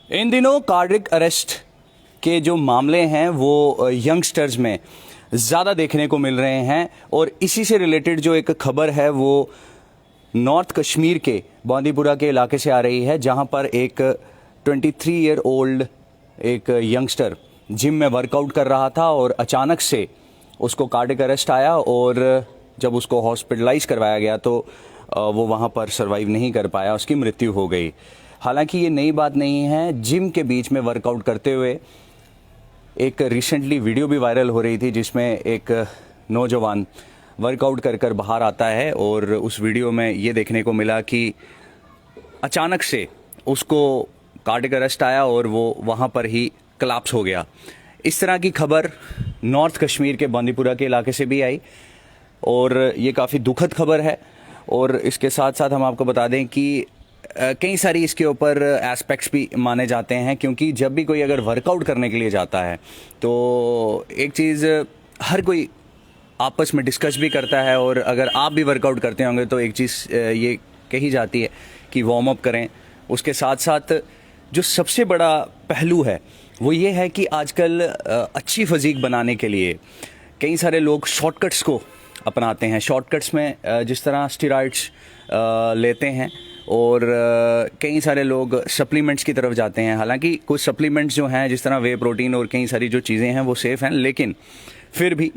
इन दिनों cardiac arrest के जो मामले हैं वो यंगस्टर्स में ज़्यादा देखने को मिल रहे हैं और इसी से रिलेटेड जो एक खबर है वो नॉर्थ कश्मीर के बांदीपुरा के इलाके से आ रही है, जहां पर एक 23 ईयर ओल्ड एक यंगस्टर जिम में वर्कआउट कर रहा था और अचानक से उसको कार्डियक अरेस्ट आया और जब उसको हॉस्पिटलाइज करवाया गया तो वो वहां पर सर्वाइव नहीं कर पाया, उसकी मृत्यु हो गई। हालांकि ये नई बात नहीं है, जिम के बीच में वर्कआउट करते हुए एक रिसेंटली वीडियो भी वायरल हो रही थी जिसमें एक नौजवान वर्कआउट कर कर बाहर आता है और उस वीडियो में ये देखने को मिला कि अचानक से उसको कार्डियक अरेस्ट आया और वो वहाँ पर ही कोलैप्स हो गया। इस तरह की खबर नॉर्थ कश्मीर के बांदीपुरा के इलाके से भी आई और ये काफ़ी दुखद खबर है। और इसके साथ साथ हम आपको बता दें कि कई सारी इसके ऊपर एस्पेक्ट्स भी माने जाते हैं, क्योंकि जब भी कोई अगर वर्कआउट करने के लिए जाता है तो एक चीज़ हर कोई आपस में डिस्कस भी करता है और अगर आप भी वर्कआउट करते होंगे तो एक चीज़ ये कही जाती है कि वार्म अप करें। उसके साथ साथ जो सबसे बड़ा पहलू है वो ये है कि आजकल अच्छी फिजीक बनाने के लिए कई सारे लोग शॉर्टकट्स को अपनाते हैं। शॉर्टकट्स में जिस तरह स्टेरॉइड्स लेते हैं और कई सारे लोग सप्लीमेंट्स की तरफ जाते हैं। हालांकि कुछ सप्लीमेंट्स जो हैं जिस तरह वे प्रोटीन और कई सारी जो चीज़ें हैं वो सेफ़ हैं, लेकिन फिर भी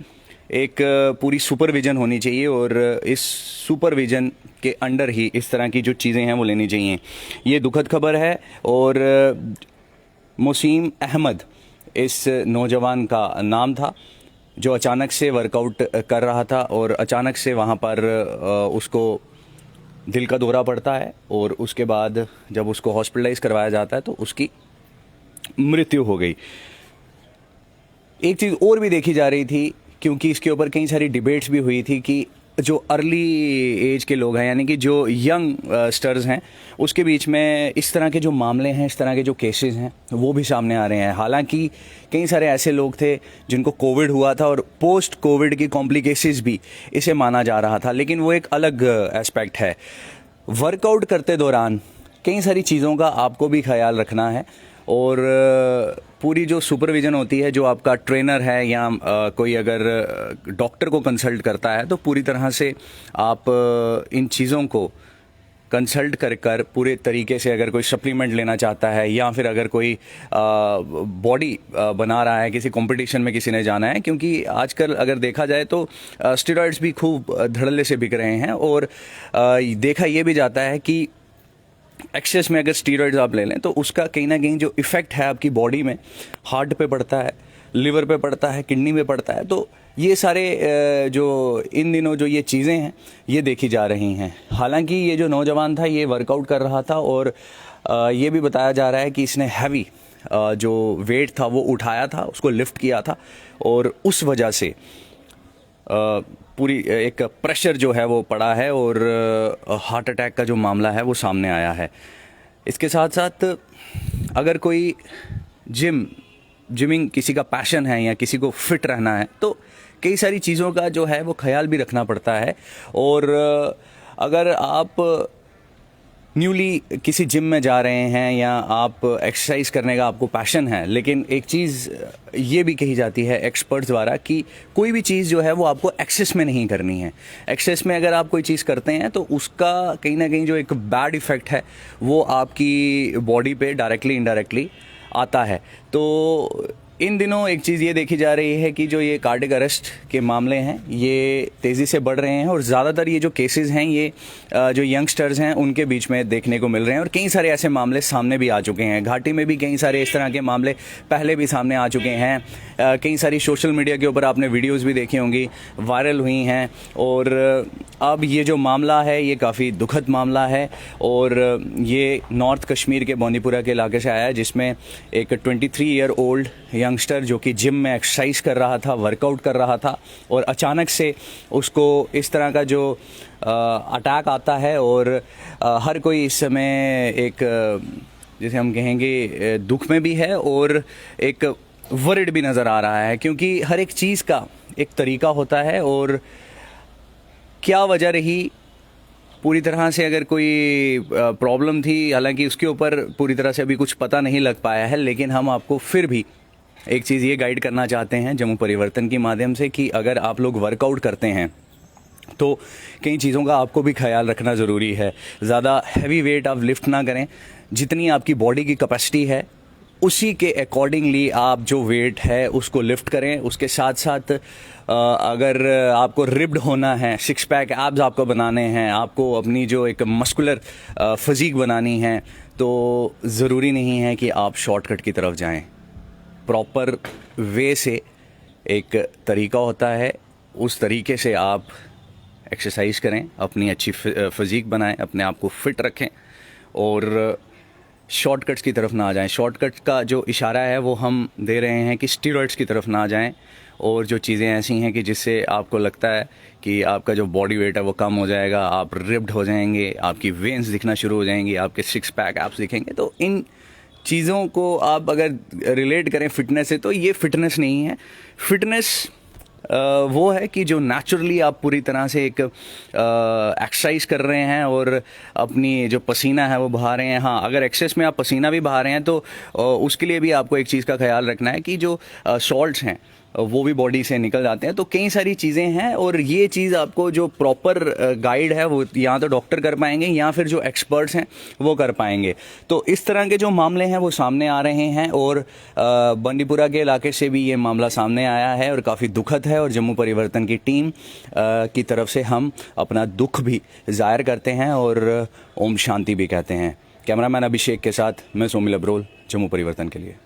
एक पूरी सुपरविज़न होनी चाहिए और इस सुपरविज़न के अंडर ही इस तरह की जो चीज़ें हैं वो लेनी चाहिए। ये दुखद खबर है और मुसीम अहमद इस नौजवान का नाम था जो अचानक से वर्कआउट कर रहा था और अचानक से वहाँ पर उसको दिल का दौरा पड़ता है और उसके बाद जब उसको हॉस्पिटलाइज करवाया जाता है तो उसकी मृत्यु हो गई। एक चीज़ और भी देखी जा रही थी, क्योंकि इसके ऊपर कई सारी डिबेट्स भी हुई थी कि जो अर्ली एज के लोग हैं यानी कि जो यंग स्टर्स हैं उसके बीच में इस तरह के जो मामले हैं, इस तरह के जो केसेस हैं वो भी सामने आ रहे हैं। हालांकि कई सारे ऐसे लोग थे जिनको कोविड हुआ था और पोस्ट कोविड की कॉम्प्लिकेशंस भी इसे माना जा रहा था, लेकिन वो एक अलग एस्पेक्ट है। वर्कआउट करते दौरान कई सारी चीज़ों का आपको भी ख्याल रखना है और पूरी जो सुपरविज़न होती है, जो आपका ट्रेनर है या कोई अगर डॉक्टर को कंसल्ट करता है तो पूरी तरह से आप इन चीज़ों को कंसल्ट कर कर पूरे तरीके से अगर कोई सप्लीमेंट लेना चाहता है या फिर अगर कोई बॉडी बना रहा है, किसी कंपटीशन में किसी ने जाना है, क्योंकि आजकल अगर देखा जाए तो स्टेरॉइड्स भी खूब धड़ल्ले से बिक रहे हैं और देखा ये भी जाता है कि एक्सेस में अगर स्टीरॉइड्स आप ले लें तो उसका कहीं ना कहीं जो इफ़ेक्ट है आपकी बॉडी में हार्ट पे पड़ता है, लिवर पे पड़ता है, किडनी पे पड़ता है। तो ये सारे जो इन दिनों जो ये चीज़ें हैं ये देखी जा रही हैं। हालांकि ये जो नौजवान था ये वर्कआउट कर रहा था और ये भी बताया जा रहा है कि इसने हैवी जो वेट था वो उठाया था, उसको लिफ्ट किया था और उस वजह से पूरी एक प्रेशर जो है वो पड़ा है और हार्ट अटैक का जो मामला है वो सामने आया है। इसके साथ साथ अगर कोई जिमिंग किसी का पैशन है या किसी को फिट रहना है तो कई सारी चीज़ों का जो है वो ख्याल भी रखना पड़ता है। और अगर आप न्यूली किसी जिम में जा रहे हैं या आप एक्सरसाइज करने का आपको पैशन है, लेकिन एक चीज़ ये भी कही जाती है एक्सपर्ट्स द्वारा कि कोई भी चीज़ जो है वो आपको एक्सेस में नहीं करनी है। एक्सेस में अगर आप कोई चीज़ करते हैं तो उसका कहीं ना कहीं जो एक बैड इफ़ेक्ट है वो आपकी बॉडी पे डायरेक्टली इनडायरेक्टली आता है। तो इन दिनों एक चीज़ ये देखी जा रही है कि जो ये कार्डियक अरेस्ट के मामले हैं ये तेज़ी से बढ़ रहे हैं और ज़्यादातर ये जो केसेस हैं ये जो यंगस्टर्स हैं उनके बीच में देखने को मिल रहे हैं और कई सारे ऐसे मामले सामने भी आ चुके हैं। घाटी में भी कई सारे इस तरह के मामले पहले भी सामने आ चुके हैं। कई सारी सोशल मीडिया के ऊपर आपने वीडियोज़ भी देखी होंगी, वायरल हुई हैं और अब ये जो मामला है ये काफ़ी दुखद मामला है और ये नॉर्थ कश्मीर के बांदीपुरा के इलाके से आया है, जिसमें एक 23 ईयर ओल्ड यंगस्टर जो कि जिम में एक्सरसाइज कर रहा था, वर्कआउट कर रहा था और अचानक से उसको इस तरह का जो अटैक आता है और हर कोई इस समय एक जैसे हम कहेंगे दुख में भी है और एक वरिड भी नज़र आ रहा है, क्योंकि हर एक चीज़ का एक तरीका होता है और क्या वजह रही पूरी तरह से अगर कोई प्रॉब्लम थी, हालांकि उसके ऊपर पूरी तरह से अभी कुछ पता नहीं लग पाया है, लेकिन हम आपको फिर भी एक चीज़ ये गाइड करना चाहते हैं जम्मू परिवर्तन के माध्यम से कि अगर आप लोग वर्कआउट करते हैं तो कई चीज़ों का आपको भी ख्याल रखना ज़रूरी है। ज़्यादा हैवी वेट आप लिफ्ट ना करें, जितनी आपकी बॉडी की कैपेसिटी है उसी के अकॉर्डिंगली आप जो वेट है उसको लिफ्ट करें। उसके साथ साथ अगर आपको रिब्ड होना है, सिक्स पैक एब्स आपको बनाने हैं, आपको अपनी जो एक मस्कुलर फिजिक बनानी है, तो ज़रूरी नहीं है कि आप शॉर्टकट की तरफ जाएं। प्रॉपर वे से एक तरीका होता है, उस तरीके से आप एक्सरसाइज करें, अपनी अच्छी फिजिक बनाएं, अपने आप को फिट रखें और शॉर्टकट्स की तरफ ना आ जाएं। शॉर्टकट का जो इशारा है वो हम दे रहे हैं कि स्टीरॉइड्स की तरफ ना आ जाएं और जो चीज़ें ऐसी हैं कि जिससे आपको लगता है कि आपका जो बॉडी वेट है वो कम हो जाएगा, आप रिप्ड हो जाएंगे, आपकी वेन्स दिखना शुरू हो जाएंगी, आपके सिक्स पैक एब्स दिखेंगे। तो इन चीज़ों को आप अगर रिलेट करें फिटनेस से, तो ये फिटनेस नहीं है। फिटनेस वो है कि जो नेचुरली आप पूरी तरह से एक एक्सरसाइज कर रहे हैं और अपनी जो पसीना है वो बहा रहे हैं। हाँ, अगर एक्सेस में आप पसीना भी बहा रहे हैं तो उसके लिए भी आपको एक चीज़ का ख्याल रखना है कि जो सॉल्ट्स हैं वो भी बॉडी से निकल जाते हैं। तो कई सारी चीज़ें हैं और ये चीज़ आपको जो प्रॉपर गाइड है वो या तो डॉक्टर कर पाएंगे या फिर जो एक्सपर्ट्स हैं वो कर पाएंगे। तो इस तरह के जो मामले हैं वो सामने आ रहे हैं और बंडीपुरा के इलाके से भी ये मामला सामने आया है और काफ़ी दुखद है और जम्मू परिवर्तन की टीम की तरफ से हम अपना दुख भी जाहिर करते हैं और ओम शांति भी कहते हैं। कैमरामैन अभिषेक के साथ मैं सोमिल अब्रोल, जम्मू परिवर्तन के लिए।